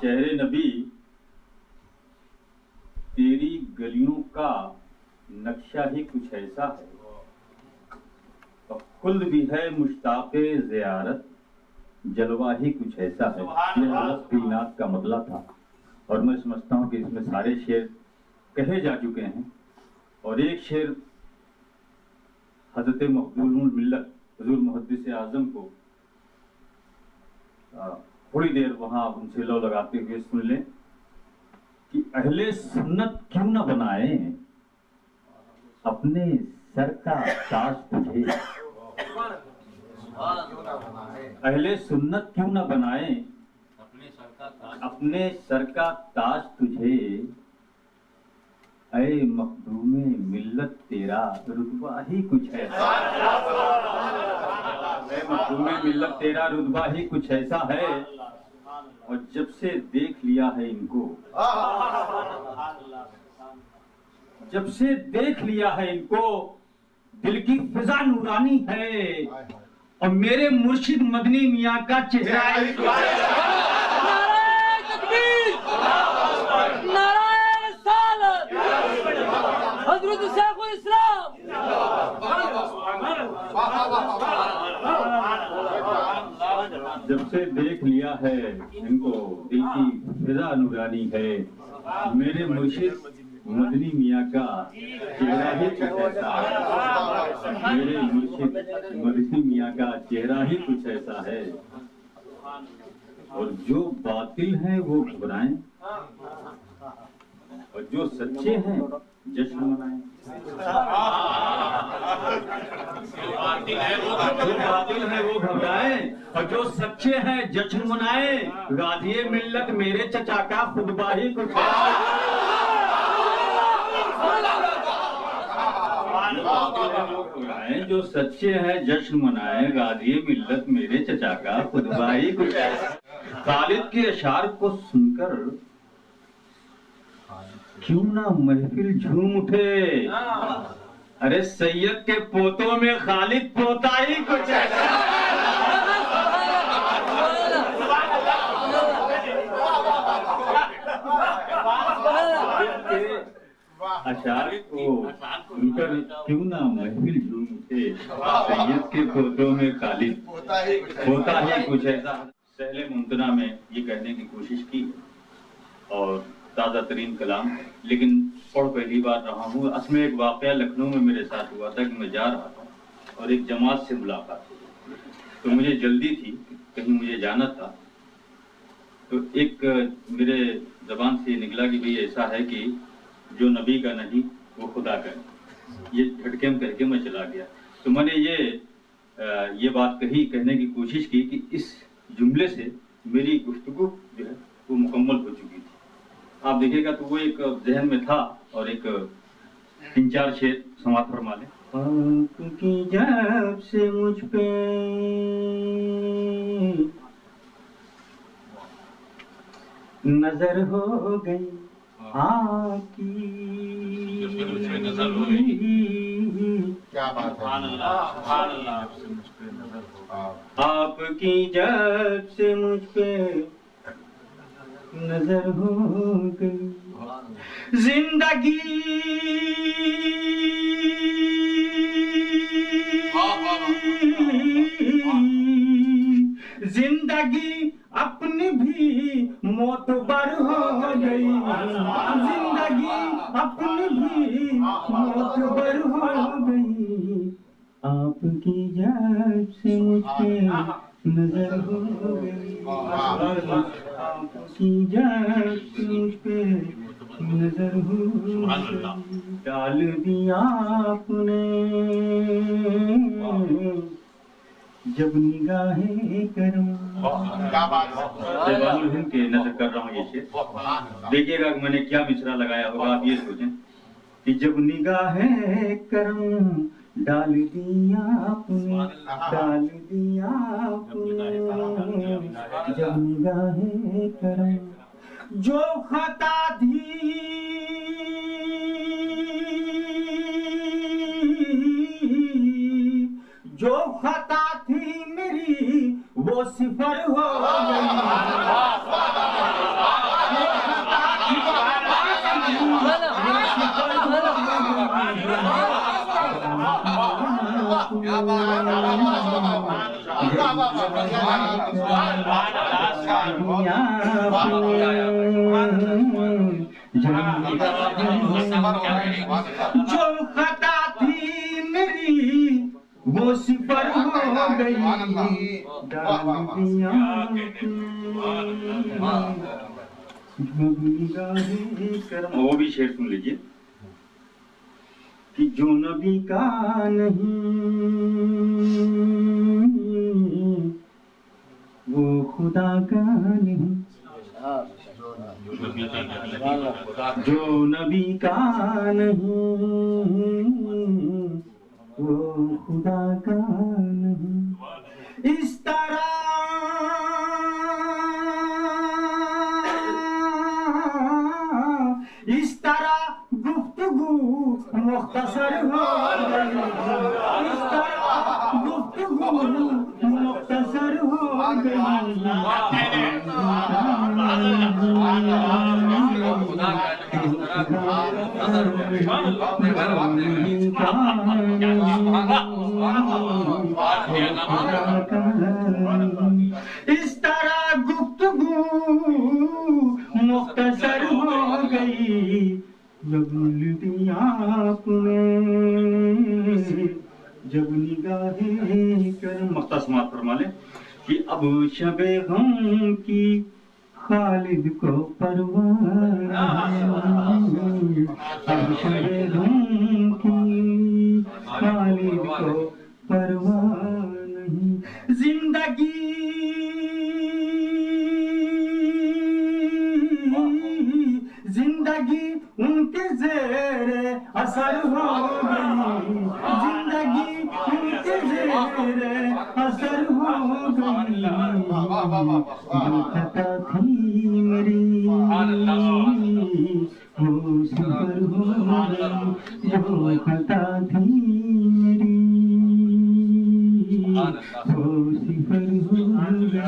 شہر نبی تیری گلیوں کا نقشہ ہی کچھ ایسا ہے، خلد بھی ہے مشتاق زیارت، جلوہ ہی کچھ ایسا ہے۔ یہ حضرت کی نعت کا مطلب تھا، اور میں سمجھتا ہوں کہ اس میں سارے شعر کہے جا چکے ہیں، اور ایک شعر حضرت مقبول الملت حضور محدث اعظم کو تھوڑی دیر وہاں ان سے لو لگاتے ہوئے سن لیں کہ اہل سنت کیوں نہ بنائے اپنے سر کا تاج تجھے، اہل سنت کیوں نہ بنائے اپنے سر کا تاج تجھے، اے مخدوم ملت تیرا رتبہ ہی کچھ ایسا، اے مخدوم ملت تیرا رتبہ ہی کچھ ایسا ہے، اور جب سے دیکھ لیا ہے ان کو، جب سے دیکھ لیا ہے ان کو، دل کی فضا نورانی ہے، اور میرے مرشد مدنی میاں کا چہرہ ہے۔ حضرت شیخ الاسلام جب سے دیکھ لیا ہے ان کو، دل کی فضا نورانی ہے، میرے مرشد مدنی میاں کا چہرہ ہی کچھ ایسا ہے، میرے مرشد مدنی میاں کا چہرہ ہی کچھ ایسا ہے، اور جو باطل ہیں وہ گھبرائیں، اور جو سچے ہیں جشن منائیں، جو باطل ہیں وہ گھبرائیں، اور جو سچے ہیں جشن منائیں، غازی ملت میرے چچا کا خطبہ ہی کچھ ہے، جو سچے ہیں جشن منائیں، غازی ملت میرے چچا کا خطبہ ہی کچھ ہے۔ خالد کے اشعار کو سن کر کیوں نہ محفل جھوم اٹھے، ارے سید کے پوتوں میں خالد پوتا ہی کچھ ہے۔ اشعار کو سن کر کیوں نہ محفل جھوم اٹھے، سید کے پوتوں میں خالد پوتا ہی کچھ ایسا۔ سہل ممتنع میں یہ کہنے کی کوشش کی اور تازہ ترین کلام، لیکن پڑھ پہلی بار رہا ہوں۔ اصل میں ایک واقعہ لکھنؤ میں میرے ساتھ ہوا تھا کہ میں جا رہا تھا اور ایک جماعت سے ملاقات ہوئی، تو مجھے جلدی تھی، کہیں مجھے جانا تھا، تو ایک میرے زبان سے نکلا کہ بھئی ایسا ہے کہ جو نبی کا نہیں وہ خدا کا نہیں، یہ جھٹکے میں کر کے میں چلا گیا۔ تو میں نے یہ بات کہنے کی کوشش کی کہ اس جملے سے میری گفتگو جو ہے وہ مکمل ہو چکی تھی۔ آپ دیکھیں گا تو وہ ایک ذہن میں تھا، اور ایک 3-4 شعر سماعت فرما لیں۔ آپ کی جب سے مجھ پہ نظر ہو گئی آپ کی، آپ کی جب سے مجھ پہ نظر ہو گئی، زندگی زندگی اپنی بھی معتبر ہو گئی، زندگی اپنی بھی معتبر ہو گئی، آپ کی جب سے مجھ پہ نظر ہو گئی، آپ کی جب سے مجھ پہ نظر ہو گئی، ڈال دیا آپ نے جب نگاہیں کرم، کے نظر کر رہا ہوں یہ شعر، دیکھیے گا کہ میں نے کیا مصرع لگایا ہوگا، آپ یہ سوچیں کہ جب نگاہیں کرم ڈال دیا آپ نے، ڈال دیا آپ نے جب نگاہیں کرم، جو خطا تھی جو خطا تھی میری وہ صفر ہو گئی، جو خطا تھی میری وہ صفر ہو گئی وہ بھی شعر سن لیجیے کہ جو نبی کا نہیں وہ خدا کا نہیں، جو نبی کا نہیں وہ خدا کا نہیں، اس طرح گفتگو مختصر ہو گئی، اس طرح گفتگو مختصر ہو گئی، اس طرح گفتگو مختصر ہو گئی، جب ملتی آپ نے جب نگاہیں کرم مختصمات فرما لیں کہ اب شب غم کی خالد کو پرواہ، اب شب غم کی خالد کو پرواہ نہیں، زندگی ان کے زیر اثر ہو گئی، زندگی ان کے زیر اثر ہو گئی، جو خطا تھی میری وہ صفر ہو گئی، جو خطا تھی میری وہ صفر ہو گئی۔